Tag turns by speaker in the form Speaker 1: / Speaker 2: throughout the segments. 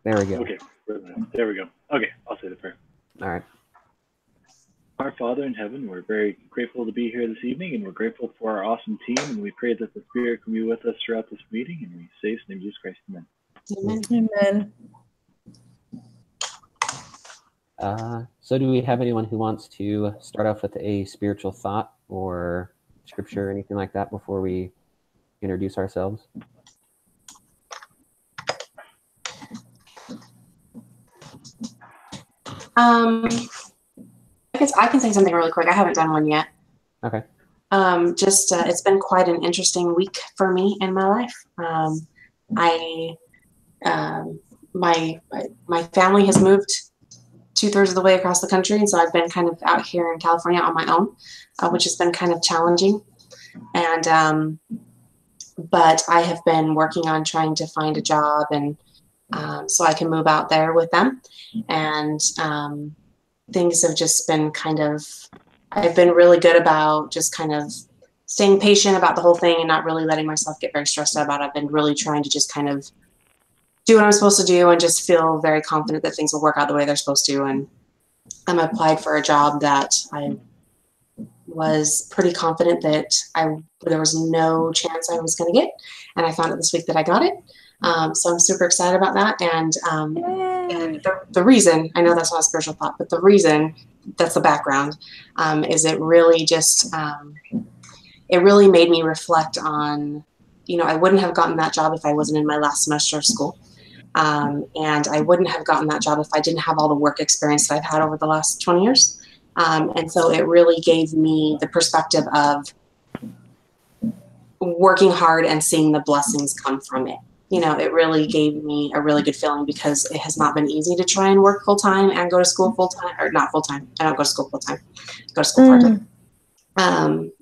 Speaker 1: There we go.
Speaker 2: Okay, there we go. Okay, I'll say the prayer.
Speaker 1: All right.
Speaker 2: Our Father in heaven, we're very grateful to be here this evening, and we're grateful for our awesome team, and we pray that the Spirit can be with us throughout this meeting, and we say in the name of Jesus Christ, amen.
Speaker 3: Amen.
Speaker 1: So do we have anyone who wants to start off with a spiritual thought or scripture or anything like that before we introduce ourselves?
Speaker 4: I guess I can say something really quick. I haven't done one yet.
Speaker 1: Okay.
Speaker 4: It's been quite an interesting week for me in my life. My family has moved 2/3 of the way across the country, and so I've been kind of out here in California on my own, which has been kind of challenging. And but I have been working on trying to find a job, and so I can move out there with them. And things have just been I've been really good about just kind of staying patient about the whole thing and not really letting myself get very stressed out about it. I've been really trying to just kind of do what I'm supposed to do and just feel very confident that things will work out the way they're supposed to. And I'm applied for a job that I was pretty confident that there was no chance I was going to get. And I found out this week that I got it. So I'm super excited about that. And the reason, I know that's not a spiritual thought, but the reason, that's the background, is it really just, it really made me reflect on, I wouldn't have gotten that job if I wasn't in my last semester of school. And I wouldn't have gotten that job if I didn't have all the work experience that I've had over the last 20 years. And so it really gave me the perspective of working hard and seeing the blessings come from it. It really gave me a really good feeling because it has not been easy to try and work full time and go to school full time, or not full time. I don't go to school full time. Go to school part time.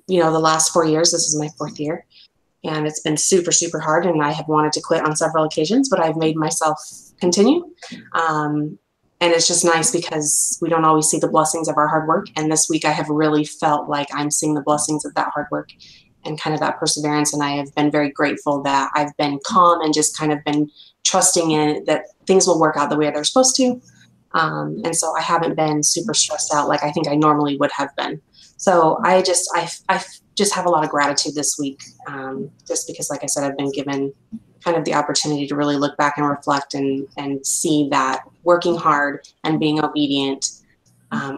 Speaker 4: The last 4 years, this is my 4th year, and it's been super, super hard. And I have wanted to quit on several occasions, but I've made myself continue. And it's just nice because we don't always see the blessings of our hard work. And this week I have really felt like I'm seeing the blessings of that hard work and kind of that perseverance. And I have been very grateful that I've been calm and just kind of been trusting in that things will work out the way they're supposed to. And so I haven't been super stressed out like I think I normally would have been. So I just have a lot of gratitude this week, just because, like I said, I've been given kind of the opportunity to really look back and reflect and see that working hard and being obedient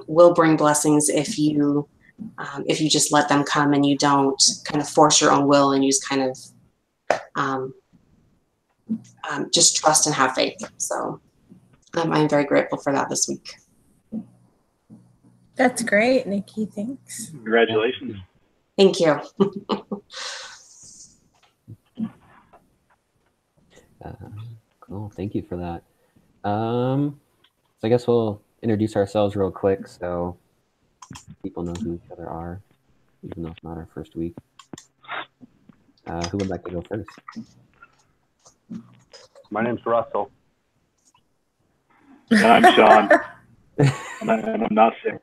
Speaker 4: will bring blessings if you just let them come and you don't kind of force your own will and you just kind of just trust and have faith. So I'm very grateful for that this week.
Speaker 3: That's great, Nikki. Thanks.
Speaker 2: Congratulations.
Speaker 4: Thank you.
Speaker 1: Cool. Thank you for that. So I guess we'll introduce ourselves real quick so people know who each other are, even though it's not our first week. Who would like to go first?
Speaker 5: My name's Russell.
Speaker 2: I'm Sean. and I'm not sick.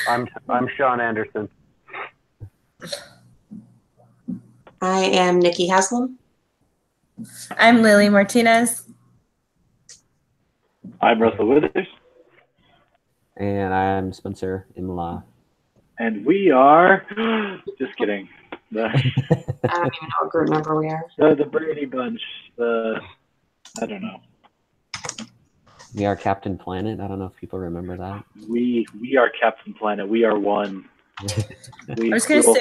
Speaker 5: I'm Sean Anderson.
Speaker 4: I am Nikki Haslam.
Speaker 3: I'm Lily Martinez.
Speaker 2: I'm Russell Withers.
Speaker 1: And I'm Spencer Imla.
Speaker 2: And we are, just kidding.
Speaker 4: I don't even know what group member we are.
Speaker 2: The Brady Bunch. I don't know.
Speaker 1: We are Captain Planet. I don't know if people remember that.
Speaker 2: We are Captain Planet. We are one.
Speaker 3: I was going to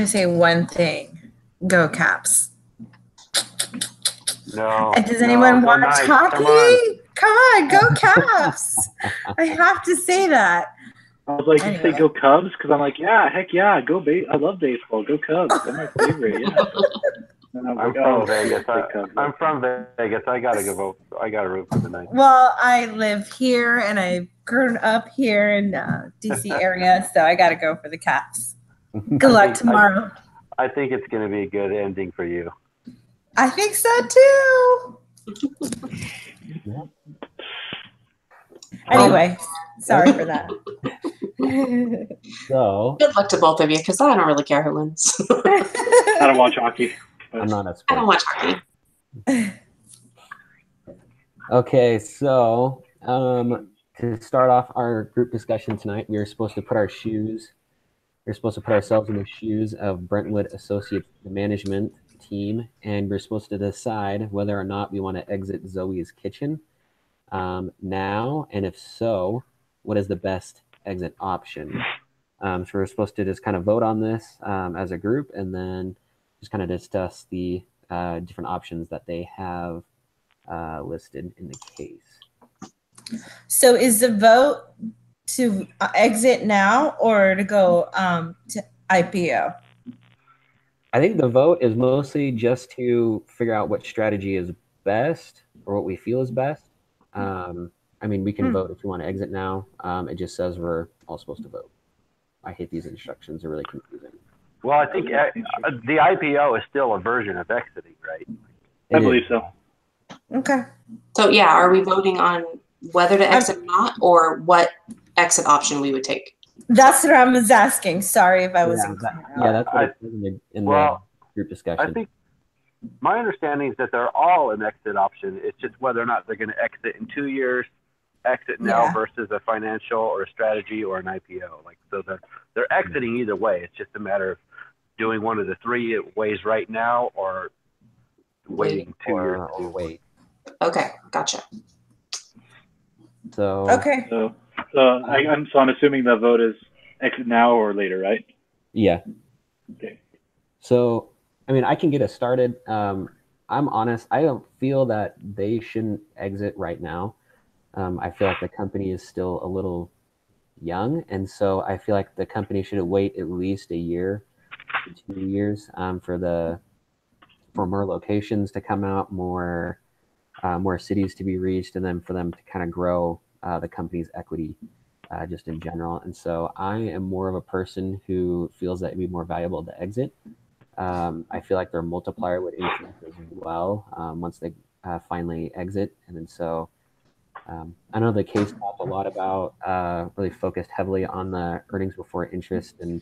Speaker 3: say one thing. Go Caps.
Speaker 5: No.
Speaker 3: And does anyone watch hockey? Come on, go Caps. I have to say that.
Speaker 2: I was like, anyway. You say go Cubs? Because I'm like, yeah, heck yeah, go I love baseball. Go Cubs. They're my favorite. Yeah.
Speaker 5: I'm from Vegas. I'm from Vegas. I gotta go vote. I gotta root for the Knights.
Speaker 3: Well, I live here and I've grown up here in DC area, so I gotta go for the Caps. Good luck tomorrow.
Speaker 5: I think it's gonna be a good ending for you.
Speaker 3: I think so too. Anyway, sorry for that.
Speaker 1: So
Speaker 4: good luck to both of you because I don't really care who wins.
Speaker 2: I don't watch hockey.
Speaker 1: I'm not a
Speaker 4: I
Speaker 1: sports.
Speaker 4: don't watch hockey.
Speaker 1: Okay, so to start off our group discussion tonight, we're supposed to put ourselves in the shoes of Brentwood Associates Management Team, and we're supposed to decide whether or not we want to exit Zoe's Kitchen now, and if so, what is the best exit option? So we're supposed to just kind of vote on this as a group, and then just kind of discuss the different options that they have listed in the case.
Speaker 3: So is the vote to exit now or to go to IPO?
Speaker 1: I think the vote is mostly just to figure out what strategy is best or what we feel is best. I mean, we can vote if you want to exit now. It just says we're all supposed to vote. I hate these instructions. They're really confusing.
Speaker 5: Well, I think the IPO is still a version of exiting, right?
Speaker 2: I believe so.
Speaker 3: Okay.
Speaker 4: So yeah, are we voting on whether to exit or not, or what exit option we would take?
Speaker 3: That's what I was asking. Sorry if I wasn't
Speaker 1: that's
Speaker 3: clear.
Speaker 1: what it says in the group discussion.
Speaker 5: I think my understanding is that they're all an exit option. It's just whether or not they're going to exit in 2 years, exit now versus a financial or a strategy or an IPO. Like, so they're exiting either way. It's just a matter of doing one of the three ways right now, or waiting 2 years
Speaker 1: or wait.
Speaker 4: Okay, gotcha.
Speaker 1: So
Speaker 3: Okay.
Speaker 2: So I'm assuming the vote is exit now or later, right?
Speaker 1: yeah.
Speaker 2: Okay.
Speaker 1: So I mean, I can get us started. I'm honest. I don't feel that they shouldn't exit right now. I feel like the company is still a little young, and so I feel like the company should wait at least a year to 2 years for more locations to come out, more cities to be reached, and then for them to kind of grow the company's equity just in general. And so I am more of a person who feels that it'd be more valuable to exit. I feel like their multiplier would increase as well once they finally exit. And then so I know the case talked a lot about really focused heavily on the earnings before interest and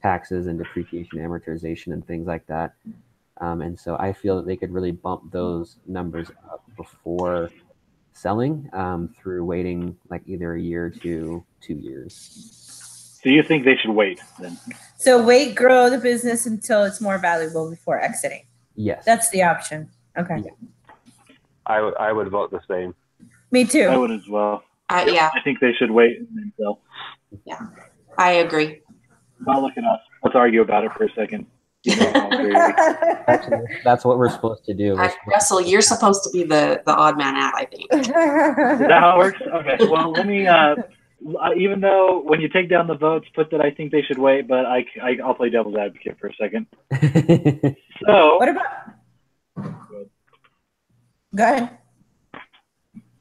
Speaker 1: taxes and depreciation, amortization, and things like that. And so I feel that they could really bump those numbers up before selling through waiting like either a year to 2 years.
Speaker 2: So you think they should wait then?
Speaker 3: So wait, grow the business until it's more valuable before exiting.
Speaker 1: Yes.
Speaker 3: That's the option. Okay.
Speaker 1: Yeah.
Speaker 5: I would vote the same.
Speaker 3: Me too.
Speaker 2: I would as well.
Speaker 4: Yeah,
Speaker 2: I think they should wait and then sell.
Speaker 4: yeah, I agree.
Speaker 2: Now look at us. Let's argue about it for a second.
Speaker 1: Actually, that's what we're supposed to do.
Speaker 4: Russell, you're supposed to be the odd man out, I think.
Speaker 2: Is that how it works? Okay. Well, let me. Even though when you take down the votes, put that I think they should wait, but I'll play devil's advocate for a second. So
Speaker 3: What about? Go ahead.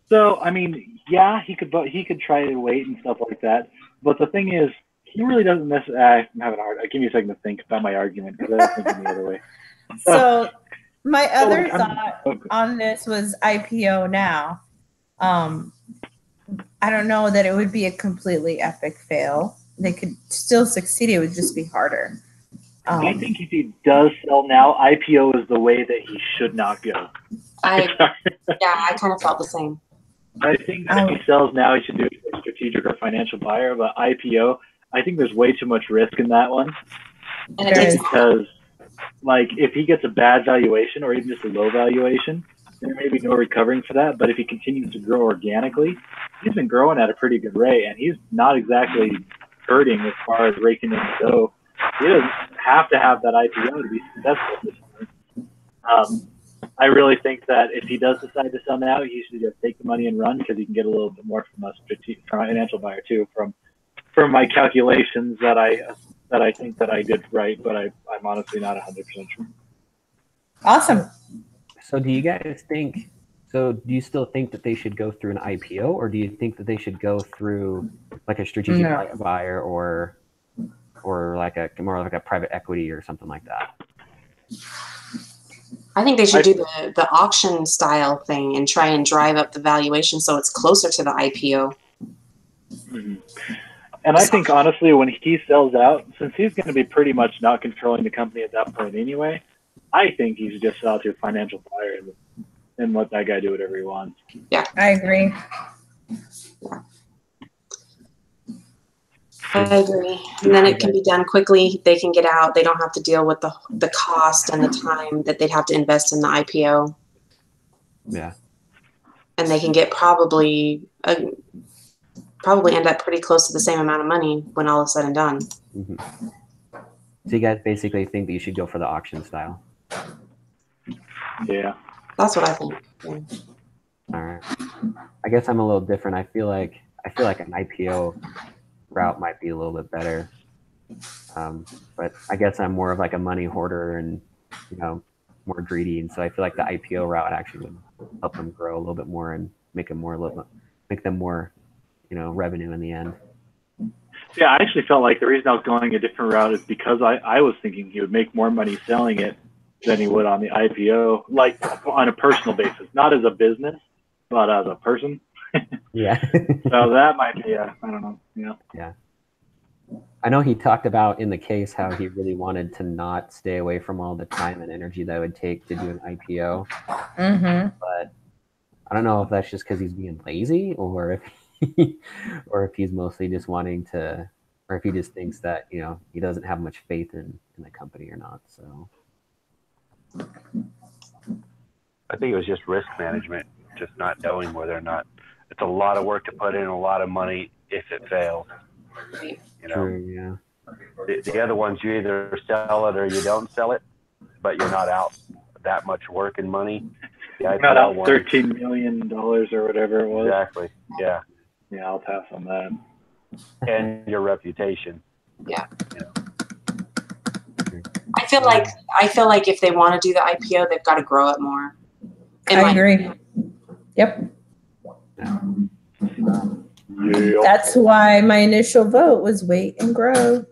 Speaker 2: So I mean, yeah, he could try to wait and stuff like that. But the thing is, he really doesn't necessarily. I'm having a hard. Give me a second to think about my argument because I was thinking the other way.
Speaker 3: So my other thought on this was IPO now. I don't know that it would be a completely epic fail. They could still succeed. It would just be harder.
Speaker 2: I think if he does sell now, IPO is the way that he should not go.
Speaker 4: I kind of felt the same.
Speaker 2: I think that if he sells now, he should do it for a strategic or financial buyer. But IPO, I think there's way too much risk in that one.
Speaker 4: And it takes
Speaker 2: because, like, if he gets a bad valuation or even just a low valuation, there may be no recovering for that. But if he continues to grow organically, he's been growing at a pretty good rate, and he's not exactly hurting as far as raking in the dough. He doesn't have to have that IPO to be successful. I really think that if he does decide to sell now, he should just take the money and run because he can get a little bit more from a financial buyer too. From my calculations that I think that I did right, but I'm honestly not 100% sure.
Speaker 3: Awesome.
Speaker 1: So do you guys think? So do you still think that they should go through an IPO, or do you think that they should go through like a strategic buyer or like a more like a private equity or something like that?
Speaker 4: I think they should do the auction style thing and try and drive up the valuation so it's closer to the IPO.
Speaker 2: Mm-hmm. And I think, honestly, when he sells out, since he's going to be pretty much not controlling the company at that point anyway, I think he should just sell to a financial buyer and let that guy do whatever he wants.
Speaker 3: I agree.
Speaker 4: I agree. And then it can be done quickly. They can get out. They don't have to deal with the cost and the time that they'd have to invest in the IPO.
Speaker 1: Yeah.
Speaker 4: And they can get probably end up pretty close to the same amount of money when all is said and done.
Speaker 1: Mm-hmm. So you guys basically think that you should go for the auction style?
Speaker 2: Yeah.
Speaker 4: That's what I think. Yeah.
Speaker 1: All right. I guess I'm a little different. I feel like an IPO route might be a little bit better. But I guess I'm more of like a money hoarder and, more greedy. And so I feel like the IPO route actually would help them grow a little bit more and make them more, revenue in the end.
Speaker 2: Yeah, I actually felt like the reason I was going a different route is because I was thinking he would make more money selling it than he would on the IPO, like on a personal basis, not as a business, but as a person.
Speaker 1: Yeah.
Speaker 2: So that might be, I don't know.
Speaker 1: Yeah. I know he talked about in the case how he really wanted to not stay away from all the time and energy that it would take to do an IPO.
Speaker 3: Mm-hmm.
Speaker 1: But I don't know if that's just because he's being lazy or if he's mostly just wanting to, or if he just thinks that, he doesn't have much faith in the company or not. So
Speaker 5: I think it was just risk management, just not knowing whether or not it's a lot of work to put in, a lot of money if it fails.
Speaker 1: True, yeah.
Speaker 5: The other ones, you either sell it or you don't sell it, but you're not out that much work and money.
Speaker 2: Not out $13 million or whatever it was.
Speaker 5: Exactly. Yeah.
Speaker 2: Yeah, I'll pass on that.
Speaker 5: And your reputation.
Speaker 4: Yeah. I feel like if they want to do the IPO, they've got to grow it more.
Speaker 3: I agree. Yep.
Speaker 2: Yeah.
Speaker 3: That's why my initial vote was wait and grow.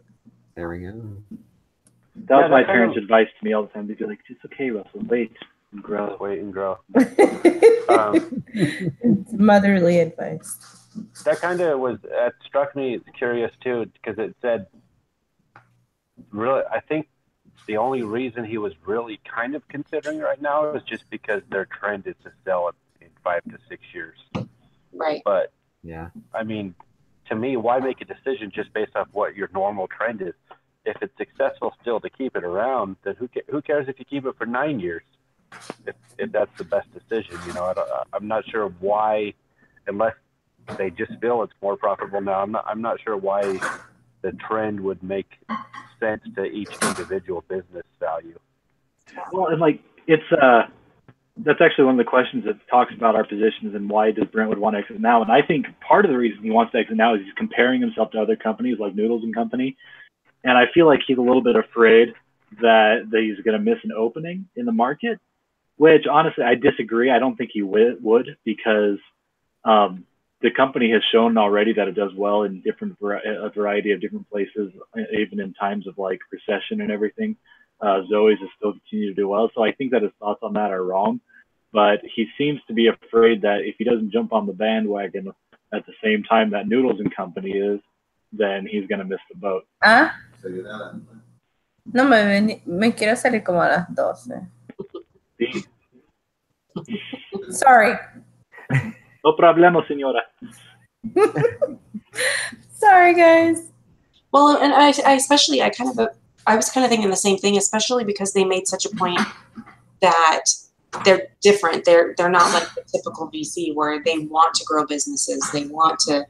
Speaker 1: There we go.
Speaker 2: That was my parents' advice to me all the time. They'd be like, "It's okay, Russell. Wait and grow.
Speaker 5: Wait and grow."
Speaker 3: It's motherly advice.
Speaker 5: That kind of struck me as curious too, because it said, really, I think the only reason he was really kind of considering right now is just because their trend is to sell it in 5 to 6 years.
Speaker 4: Right.
Speaker 5: But
Speaker 1: yeah,
Speaker 5: I mean, to me, why make a decision just based off what your normal trend is? If it's successful still to keep it around, then who cares if you keep it for 9 years? If that's the best decision, I'm not sure why, unless they just feel it's more profitable now. I'm not sure why the trend would make sense to each individual business value.
Speaker 2: Well, and that's actually one of the questions that talks about our positions and why does Brent would want to exit now. And I think part of the reason he wants to exit now is he's comparing himself to other companies like Noodles and Company. And I feel like he's a little bit afraid that he's going to miss an opening in the market, which honestly, I disagree. I don't think he would because the company has shown already that it does well in a variety of different places, even in times of like recession and everything. Zoe's has still continued to do well. So I think that his thoughts on that are wrong, but he seems to be afraid that if he doesn't jump on the bandwagon at the same time that Noodles and Company is, then he's going to miss the boat.
Speaker 3: No, me quiero salir como a las 12.
Speaker 2: Sí.
Speaker 3: Sorry.
Speaker 2: No problema, señora.
Speaker 3: Sorry, guys.
Speaker 4: Well, and I especially, I was kind of thinking the same thing, especially because they made such a point that they're different. They're not like the typical VC where they want to grow businesses. They don't want to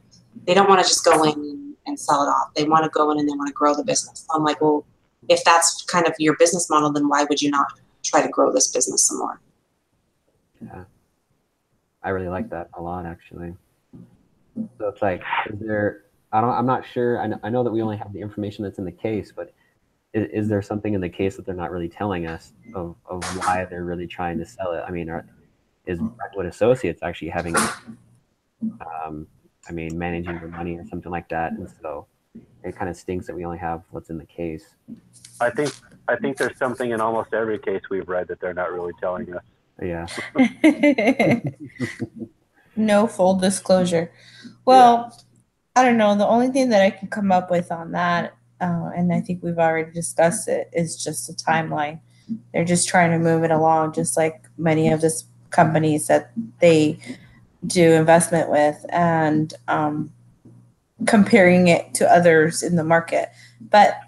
Speaker 4: just go in and sell it off. They want to go in and they want to grow the business. I'm like, well, if that's kind of your business model, then why would you not try to grow this business some more?
Speaker 1: Yeah. I really like that a lot, actually. So it's like, I'm not sure. I know that we only have the information that's in the case, but is there something in the case that they're not really telling us of why they're really trying to sell it? I mean, is Brentwood Associates actually having, managing the money or something like that? And so it kind of stinks that we only have what's in the case.
Speaker 5: I think there's something in almost every case we've read that they're not really telling us.
Speaker 1: Yeah.
Speaker 3: No full disclosure. Well, yeah. I don't know. The only thing that I can come up with on that, and I think we've already discussed it, is just a timeline. They're just trying to move it along, just like many of these companies that they do investment with, and comparing it to others in the market. But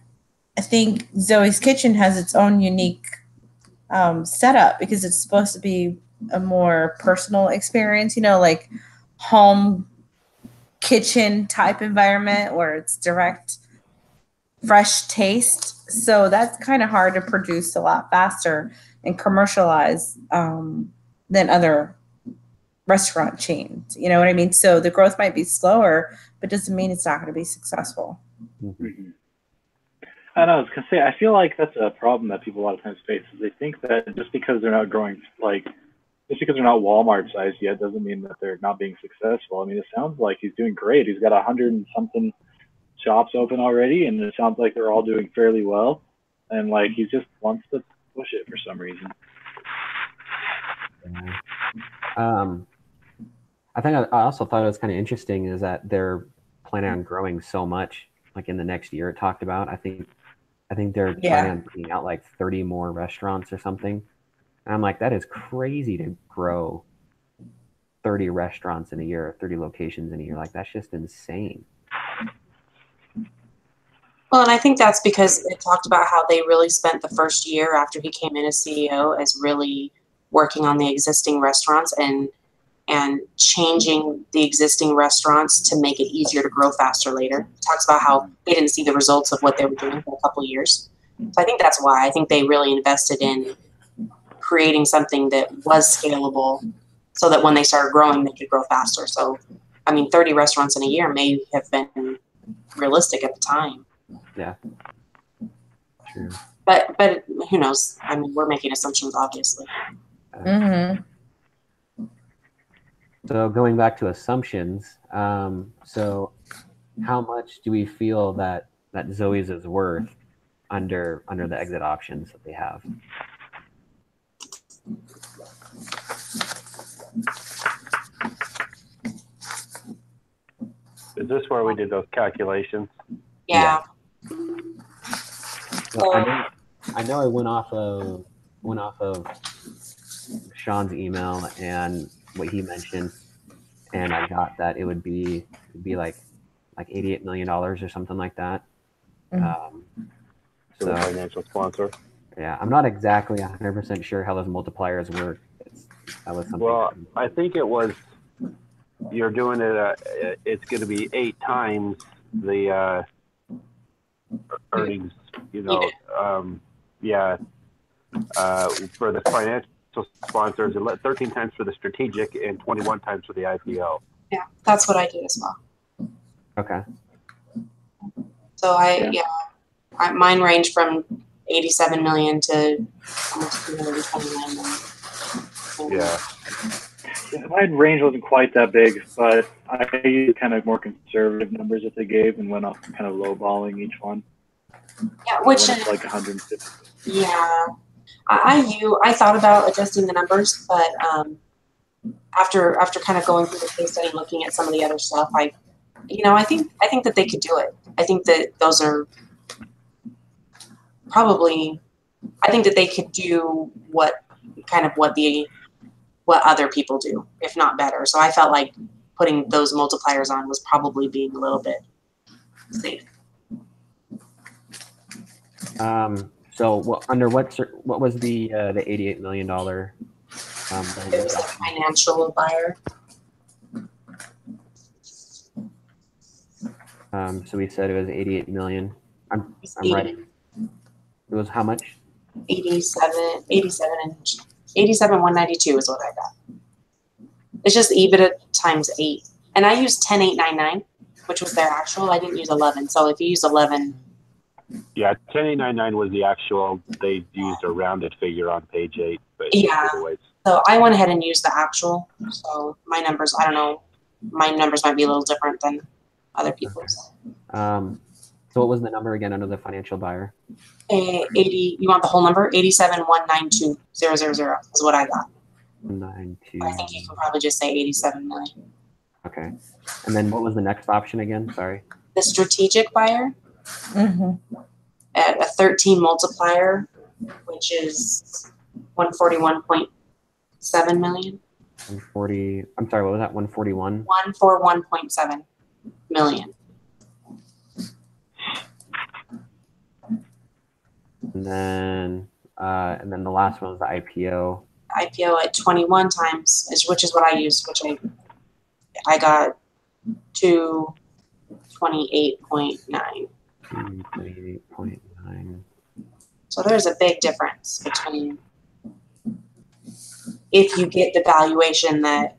Speaker 3: I think Zoe's Kitchen has its own unique setup because it's supposed to be a more personal experience, like home kitchen type environment where it's direct, fresh taste. So that's kind of hard to produce a lot faster and commercialize than other restaurant chains. You know what I mean? So the growth might be slower, but doesn't mean it's not going to be successful.
Speaker 2: Mm-hmm. I know. I was gonna say, I feel like that's a problem that people a lot of times face. Is they think that just because they're not growing, just because they're not Walmart sized yet, doesn't mean that they're not being successful. I mean, it sounds like he's doing great. He's got 100 and something shops open already, and it sounds like they're all doing fairly well. And he just wants to push it for some reason.
Speaker 1: I think I also thought it was kind of interesting is that they're planning on growing so much, in the next year. It talked about. I think they're planning on putting out 30 more restaurants or something. And I'm like, that is crazy to grow 30 restaurants in a year, 30 locations in a year. That's just insane.
Speaker 4: Well, and I think that's because it talked about how they really spent the first year after he came in as CEO as really working on the existing restaurants and changing the existing restaurants to make it easier to grow faster later. It talks about how they didn't see the results of what they were doing for a couple of years. So I think that's why. I think they really invested in creating something that was scalable so that when they started growing, they could grow faster. So, 30 restaurants in a year may have been realistic at the time.
Speaker 1: Yeah. True.
Speaker 4: But who knows? We're making assumptions, obviously.
Speaker 3: Mm-hmm.
Speaker 1: So going back to assumptions, so how much do we feel that Zoe's is worth under the exit options that they have?
Speaker 5: Is this where we did those calculations?
Speaker 4: Yeah.
Speaker 1: So I know I went off of Sean's email and what he mentioned, and I got that it would be like $88 million or something like that.
Speaker 5: To the financial sponsor.
Speaker 1: Yeah, I'm not exactly 100% sure how those multipliers work. That was something.
Speaker 5: Well, I think it was. You're doing it. It's going to be 8 times the earnings. For the financial sponsors, 13 times for the strategic, and 21 times for the IPO.
Speaker 4: Yeah, that's what I did as well.
Speaker 1: Okay.
Speaker 4: So mine range from 87 million to almost 229 million.
Speaker 5: Yeah.
Speaker 2: My range wasn't quite that big, but I used kind of more conservative numbers that they gave and went off kind of lowballing each one.
Speaker 4: Yeah, which
Speaker 2: is 150.
Speaker 4: Yeah, I thought about adjusting the numbers, but after kind of going through the case study, looking at some of the other stuff, I think that they could do it. I think that those are probably. I think that they could do what other people do, if not better. So I felt like putting those multipliers on was probably being a little bit safe.
Speaker 1: So under what was the $88 million?
Speaker 4: It was a financial buyer.
Speaker 1: So we said it was 88 million. I'm right. It was how much?
Speaker 4: 87,192 is what I got. It's just EBITDA times 8. And I used 10,899, which was their actual. I didn't use 11. So if you use 11.
Speaker 5: Yeah, 10,899 was the actual. They used a rounded figure on page 8. But
Speaker 4: yeah. So I went ahead and used the actual. So my numbers, I don't know. My numbers might be a little different than other people's.
Speaker 1: So what was the number again under the financial buyer?
Speaker 4: 80. You want the whole number? 87,192,000 is what I got.
Speaker 1: 92.
Speaker 4: I think you can probably just say 87 million.
Speaker 1: Okay. And then what was the next option again? Sorry.
Speaker 4: The strategic buyer
Speaker 3: Mm-hmm.
Speaker 4: at a 13 multiplier which is 141.7 million.
Speaker 1: 140. I'm sorry, what was that? 141?
Speaker 4: 141.7 million.
Speaker 1: And then the last one was the IPO.
Speaker 4: IPO at 21 times, which is what I used, which I got to 28.9.
Speaker 1: 28.9.
Speaker 4: So there's a big difference between if you get the valuation that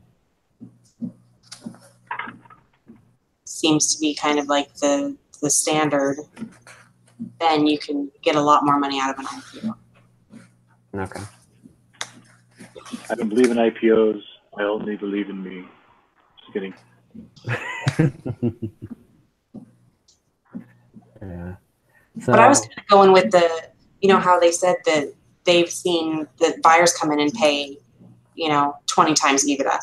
Speaker 4: seems to be kind of like the standard, then you can get a lot more money out of an IPO.
Speaker 1: Okay.
Speaker 2: I don't believe in IPOs. I only believe in me. Just kidding.
Speaker 1: Yeah. So,
Speaker 4: But I was kind of going with how they said that they've seen the buyers come in and pay, 20 times EBITDA.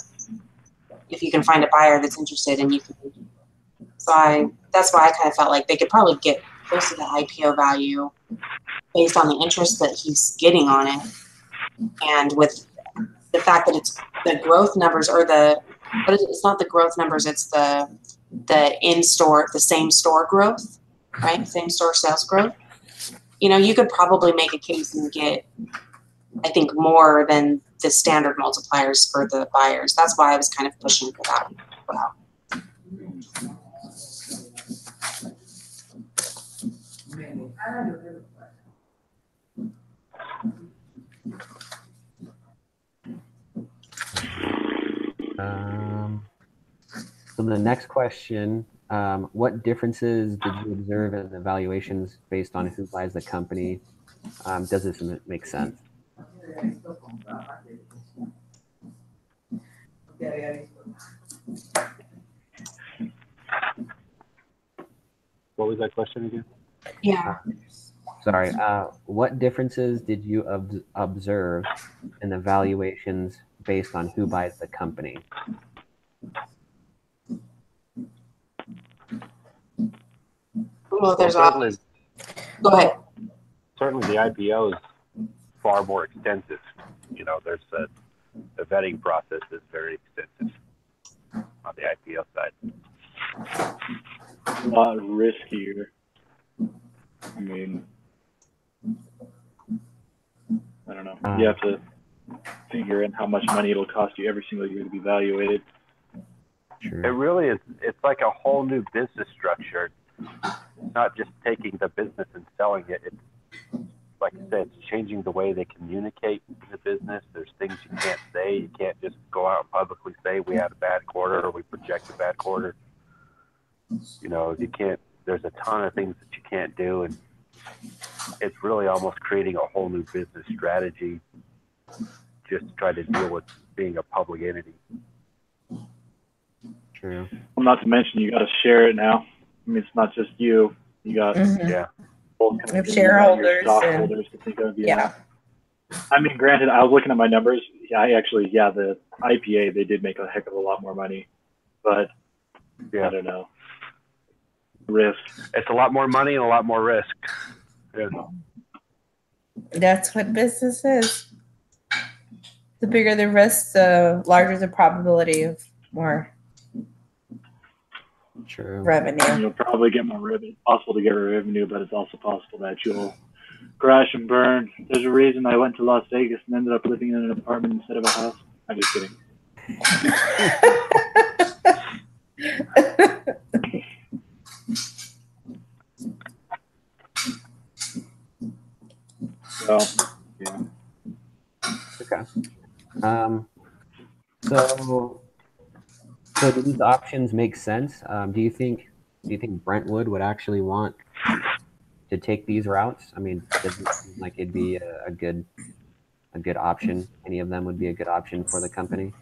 Speaker 4: If you can find a buyer that's interested and you can. So that's why I kind of felt like they could probably get close to the IPO value based on the interest that he's getting on it. And with the fact that it's the growth numbers it's not the growth numbers, it's the in-store, the same store growth, right? Same store sales growth. You could probably make a case and get, I think, more than the standard multipliers for the buyers. That's why I was kind of pushing for that. Wow.
Speaker 1: So the next question, what differences did you observe in the valuations based on who buys the company? Does this make sense?
Speaker 5: What was that question again?
Speaker 4: Yeah.
Speaker 1: Sorry. What differences did you observe in the valuations based on who buys the company?
Speaker 4: Well, there's
Speaker 5: certainly,
Speaker 4: go ahead.
Speaker 5: Certainly the IPO is far more extensive. There's the vetting process is very extensive on the IPO side.
Speaker 2: A lot riskier. I mean, I don't know. You have to figure in how much money it'll cost you every single year to be evaluated.
Speaker 1: Sure.
Speaker 5: It really is. It's like a whole new business structure. It's not just taking the business and selling it. It's, like I said, it's changing the way they communicate in the business. There's things you can't say. You can't just go out and publicly say we had a bad quarter or we project a bad quarter. You can't. There's a ton of things that you can't do, and it's really almost creating a whole new business strategy just to try to deal with being a public entity.
Speaker 1: True.
Speaker 2: Well, not to mention you got to share it now. I mean, it's not just you. You got
Speaker 5: Yeah.
Speaker 2: both kind of
Speaker 3: shareholders,
Speaker 2: stockholders to think of.
Speaker 3: Yeah.
Speaker 2: I mean, granted, I was looking at my numbers. Yeah, the IPA, they did make a heck of a lot more money, but
Speaker 5: Yeah.
Speaker 2: I don't know. Risk.
Speaker 5: It's a lot more money and a lot more risk. Yeah.
Speaker 3: That's what business is. The bigger the risk, the larger the probability of more
Speaker 1: True.
Speaker 3: revenue.
Speaker 2: You'll probably get more revenue. It's possible to get revenue, but it's also possible that you'll crash and burn. There's a reason I went to Las Vegas and ended up living in an apartment instead of a house. I'm just kidding. So, yeah.
Speaker 1: Okay. So do these options make sense? Do you think Brentwood would actually want to take these routes? I mean, does it seem like it'd be a good option? Any of them would be a good option for the company?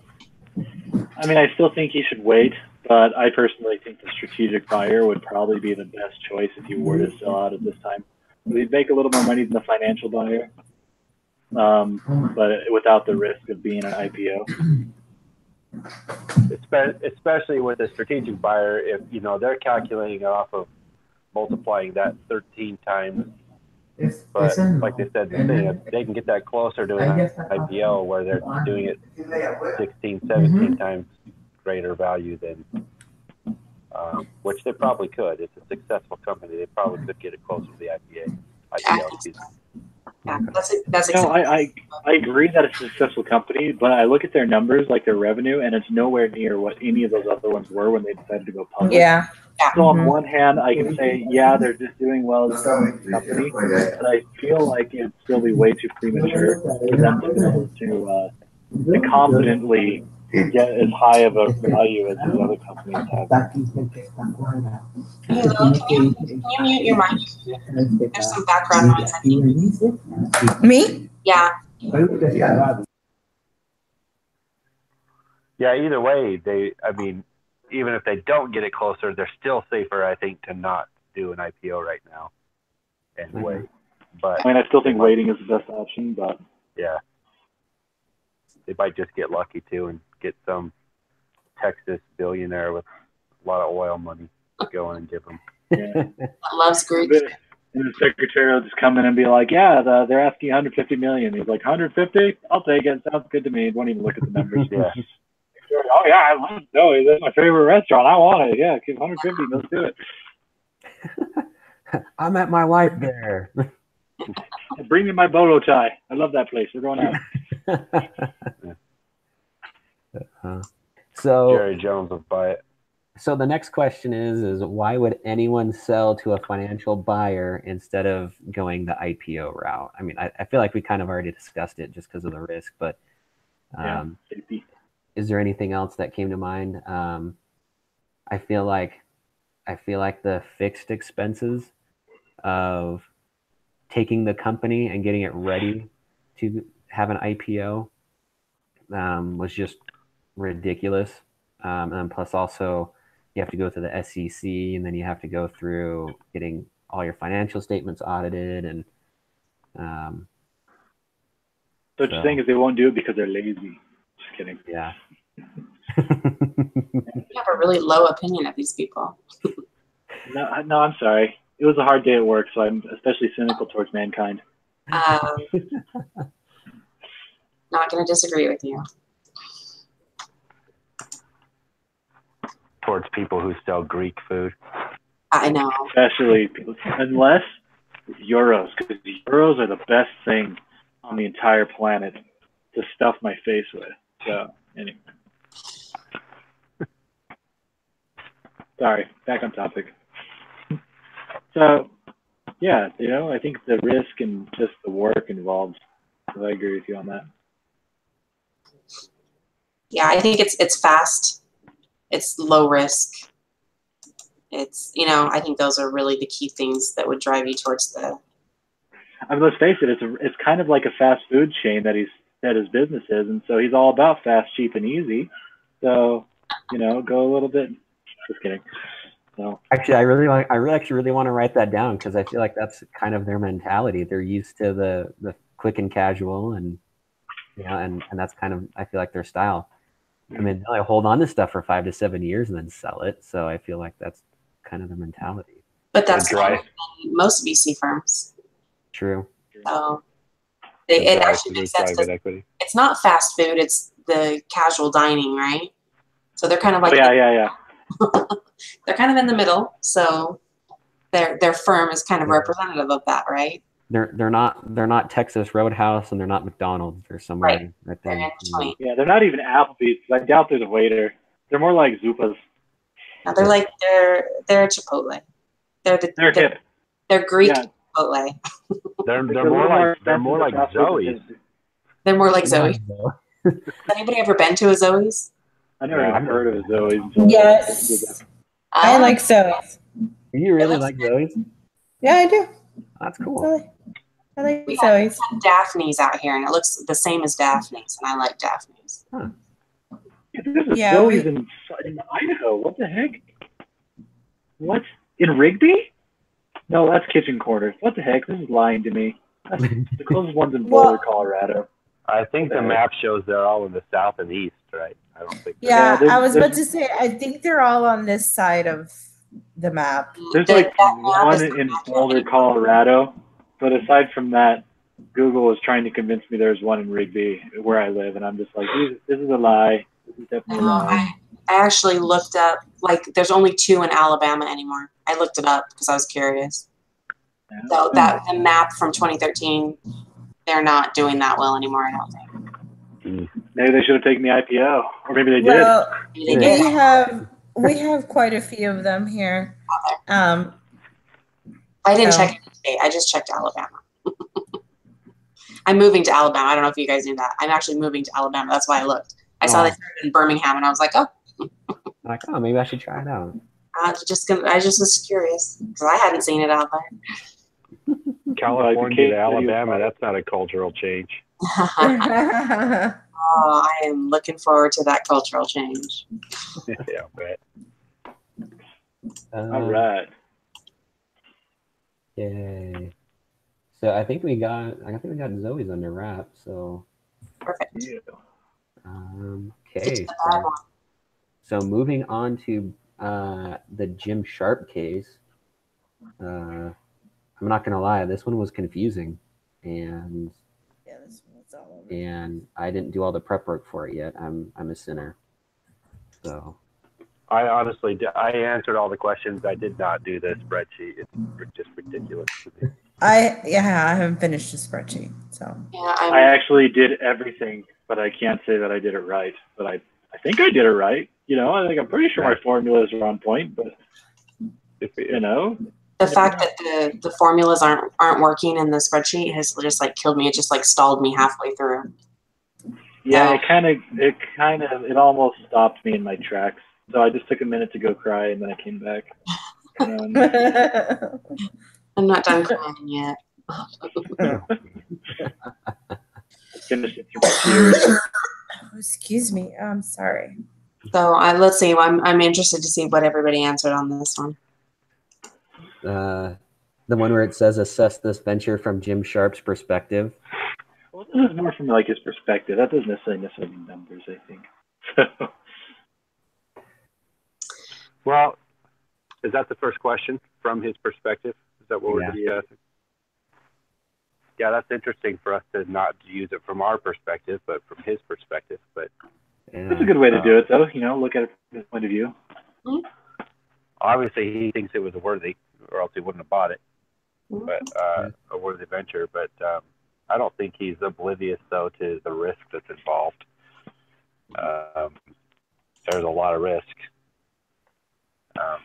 Speaker 2: I mean, I still think he should wait, but I personally think the strategic buyer would probably be the best choice if you were to sell out at this time. We'd make a little more money than the financial buyer, but without the risk of being an IPO.
Speaker 5: Especially with a strategic buyer, if they're calculating off of multiplying that 13 times But like they said, if they can get that closer to an IPO where they're doing it 16, 17 times greater value than, which they probably could. It's a successful company. They probably could get it closer to the IPO. Excuse me.
Speaker 4: Yeah, that's
Speaker 2: No,
Speaker 4: exactly.
Speaker 2: I agree that it's a successful company, but I look at their numbers, like their revenue, and it's nowhere near what any of those other ones were when they decided to go public.
Speaker 3: Yeah.
Speaker 2: So on one hand, I can say, yeah, they're just doing well as a company, but I feel like it'd still be way too premature for them to be able to confidently get as high of a value as these other companies have.
Speaker 4: Hey, Lily, can you mute your mic? There's some background noise, I think.
Speaker 3: Me?
Speaker 4: Yeah.
Speaker 5: Yeah, either way, even if they don't get it closer, they're still safer, I think, to not do an IPO right now and wait. But
Speaker 2: I mean, I still think waiting is the best option, but
Speaker 5: yeah, they might just get lucky too and get some Texas billionaire with a lot of oil money go in and give them.
Speaker 2: yeah.
Speaker 4: Loves Greek.
Speaker 2: And the secretary will just come in and be like, yeah, they're asking 150 million. He's like, 150? I'll take it. Sounds good to me. Won't even look at the numbers.
Speaker 5: Yeah.
Speaker 2: Oh yeah, I love Zoe. That's my favorite restaurant. I want it. Yeah, give 150. Let's do it.
Speaker 1: I met my wife there.
Speaker 2: Bring me my bolo tie. I love that place. We're going out.
Speaker 1: So
Speaker 5: Jerry Jones will buy it.
Speaker 1: So the next question is why would anyone sell to a financial buyer instead of going the IPO route? I mean, I feel like we kind of already discussed it just because of the risk, but
Speaker 2: Safety.
Speaker 1: is there anything else that came to mind? I feel like the fixed expenses of taking the company and getting it ready to have an IPO was just ridiculous. And then plus also you have to go through the SEC and then you have to go through getting all your financial statements audited. And
Speaker 2: so what you're saying is they won't do it because they're lazy. Just kidding.
Speaker 1: Yeah.
Speaker 4: You have a really low opinion of these people.
Speaker 2: No, I'm sorry. It was a hard day at work, so I'm especially cynical towards mankind.
Speaker 4: Not going to disagree with you.
Speaker 5: Towards people who sell Greek food.
Speaker 4: I know.
Speaker 2: Especially people, unless it's euros, because euros are the best thing on the entire planet to stuff my face with. So, anyway. Sorry, back on topic. So, yeah, I think the risk and just the work involved. So I agree with you on that.
Speaker 4: Yeah, I think it's fast. It's low risk. It's, I think those are really the key things that would drive you towards the.
Speaker 2: I mean, let's face it. It's kind of like a fast food chain that his business is, and so he's all about fast, cheap, and easy. So, go a little bit. Just kidding. So
Speaker 1: actually, I really want to write that down because I feel like that's kind of their mentality. They're used to the quick and casual, and and that's kind of, I feel like, their style. I mean, they hold on to stuff for 5 to 7 years and then sell it. So I feel like that's kind of the mentality.
Speaker 4: But that's kind of most VC firms.
Speaker 1: True.
Speaker 4: So it actually makes sense. It's not fast food; it's the casual dining, right? So they're kind of like
Speaker 2: yeah.
Speaker 4: They're kind of in the middle. So their firm is kind of representative of that, right?
Speaker 1: They're not Texas Roadhouse and they're not McDonald's. They're somewhere right there.
Speaker 2: Yeah, they're not even Applebee's. I doubt there's a waiter. They're more like Zupas.
Speaker 4: No, they're Chipotle. They're
Speaker 2: hip.
Speaker 4: They're Greek Chipotle.
Speaker 5: They're more like Zoe's.
Speaker 4: They're more like Zoe. Has anybody ever been to a Zoe's?
Speaker 2: I never even heard of a Zoe's.
Speaker 3: Yes. I like Zoe's.
Speaker 1: Do you really like Zoe's?
Speaker 3: Yeah, I do.
Speaker 1: That's cool.
Speaker 3: I like
Speaker 4: We
Speaker 3: Zoe's.
Speaker 4: have Daphne's out here, and it looks the same as Daphne's, and I like Daphne's.
Speaker 1: Huh.
Speaker 2: There's a Zoe's in Idaho. What the heck? What? In Rigby? No, that's Kitchen Corners. What the heck? This is lying to me. The closest one's in Boulder, Colorado.
Speaker 5: I think the map shows they're all in the south and east, right? I don't think.
Speaker 3: Yeah, I was about to say, I think they're all on this side of the map.
Speaker 2: There's like one in Boulder, Colorado, But aside from that, Google is trying to convince me there's one in Rigby where I live, and I'm just like, this is a lie. This is definitely a lie.
Speaker 4: I actually looked up, like, there's only 2 in Alabama anymore. I looked it up because I was curious.
Speaker 2: Yeah.
Speaker 4: So that the map from 2013, they're not doing that well anymore, I don't think.
Speaker 2: Maybe they should have taken the IPO, or maybe they did.
Speaker 3: Well,
Speaker 4: Maybe they did.
Speaker 3: we have quite a few of them here.
Speaker 4: I didn't
Speaker 3: So-
Speaker 4: check it today. I just checked Alabama. I'm moving to Alabama. I don't know if you guys knew that. I'm actually moving to Alabama. That's why I looked. I saw they started in Birmingham, and I was like, oh,
Speaker 1: Like, oh, maybe I should try it out.
Speaker 4: I just was curious because I hadn't seen it out there.
Speaker 5: California to Alabama, that's not a cultural change.
Speaker 4: Oh, I am looking forward to that cultural change.
Speaker 5: Yeah, bet.
Speaker 2: All right.
Speaker 1: Yay. So I think we got Zoe's under wrap. So
Speaker 4: Perfect.
Speaker 2: Yeah.
Speaker 1: okay. So moving on to the Jim Sharp case. I'm not gonna lie, this one was confusing, and
Speaker 3: Yeah, this one's all over.
Speaker 1: and I didn't do all the prep work for it yet. I'm a sinner. So
Speaker 5: I honestly, I answered all the questions. I did not do the spreadsheet. It's just ridiculous to me.
Speaker 3: I haven't finished the spreadsheet, so
Speaker 4: Yeah,
Speaker 2: I actually did everything, but I can't say that I did it right. But I think I did it right. You know, I'm pretty sure my formulas are on point, but you know,
Speaker 4: the fact that the formulas aren't working in the spreadsheet has just like killed me. It just like stalled me halfway through.
Speaker 2: yeah, it almost stopped me in my tracks. So I just took a minute to go cry, and then I came back.
Speaker 4: I'm not done crying yet.
Speaker 2: Finished it through my tears.
Speaker 3: Oh, excuse me. I'm sorry.
Speaker 4: So let's see. I'm interested to see what everybody answered on this one.
Speaker 1: the one where it says assess this venture from Jim Sharp's perspective.
Speaker 2: Well, this is more from like his perspective. That doesn't necessarily mean numbers, I think. So,
Speaker 5: Well, is that the first question from his perspective? Is that what we're discussing? Yeah, that's interesting for us to not use it from our perspective, but from his perspective. But
Speaker 2: that's a good way to do it, though. You know, look at it from his point of view.
Speaker 5: obviously, he thinks it was worthy, or else he wouldn't have bought it. But a worthy venture. But I don't think he's oblivious, though, to the risk that's involved. There's a lot of risk. A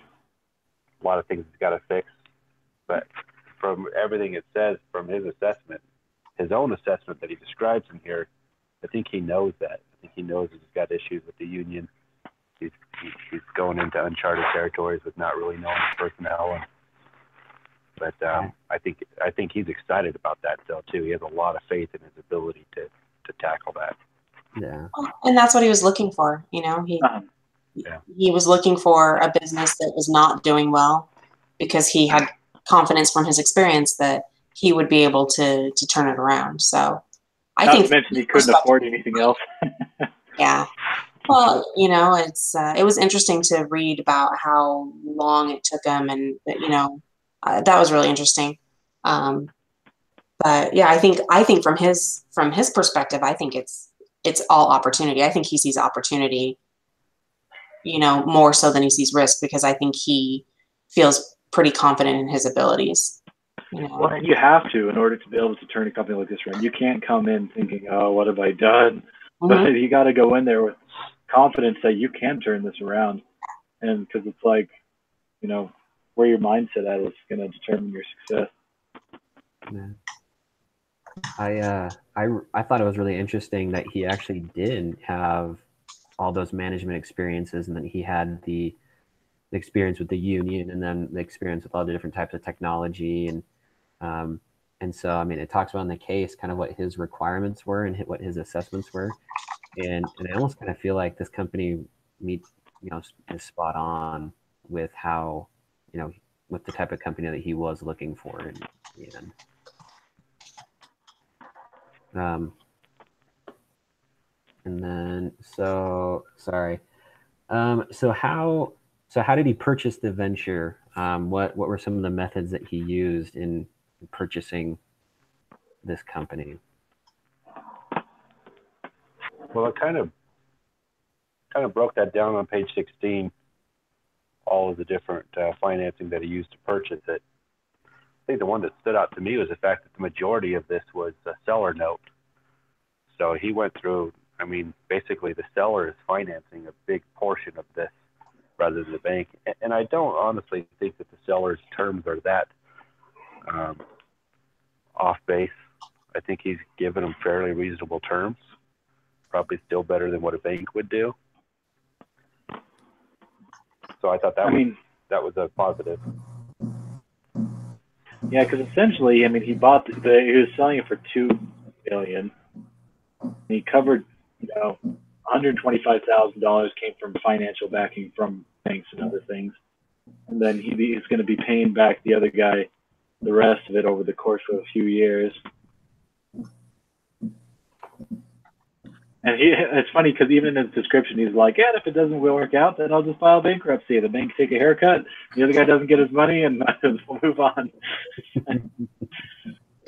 Speaker 5: lot of things he's got to fix. But from everything it says, from his assessment, his own assessment that he describes in here, I think he knows that. I think he knows he's got issues with the union. He's going into uncharted territories with not really knowing the personnel. But I think he's excited about that still too. He has a lot of faith in his ability to tackle that.
Speaker 1: Yeah.
Speaker 4: And that's what he was looking for. You know, he was looking for a business that was not doing well because he had confidence from his experience that he would be able to turn it around. So I think
Speaker 2: not to mention he couldn't afford anything else.
Speaker 4: Yeah. Well, you know, it was interesting to read about how long it took him, and you know, that was really interesting. But yeah, I think from his perspective, I think it's all opportunity. I think he sees opportunity, you know, more so than he sees risk, because I think he feels pretty confident in his abilities. You know?
Speaker 2: Well, and you have to in order to be able to turn a company like this around. You can't come in thinking, "Oh, what have I done?"
Speaker 4: Mm-hmm.
Speaker 2: But you got to go in there with confidence that you can turn this around, and because it's like, you know, where your mindset at is going to determine your success.
Speaker 1: Yeah. I thought it was really interesting that he actually did have all those management experiences, and that he had the experience with the union, and then the experience with all the different types of technology, and so I mean, it talks about in the case kind of what his requirements were and what his assessments were, and I almost kind of feel like this company is spot on with how, you know, with the type of company that he was looking for in the end. And then so how did he purchase the venture? What were some of the methods that he used in purchasing this company?
Speaker 5: Well, it kind of broke that down on page 16, all of the different financing that he used to purchase it. I think the one that stood out to me was the fact that the majority of this was a seller note. So he went through, I mean, basically the seller is financing a big portion of this rather than the bank. And I don't honestly think that the seller's terms are that off base. I think he's given them fairly reasonable terms, probably still better than what a bank would do. So I thought that was a positive.
Speaker 2: Yeah, because essentially, I mean, he was selling it for $2 million. And he covered, $125,000 came from financial backing from banks and other things, and then he's going to be paying back the other guy the rest of it over the course of a few years. And it's funny because even in his description, he's like, yeah, if it doesn't work out, then I'll just file bankruptcy. The bank take a haircut. The other guy doesn't get his money, and we'll move on.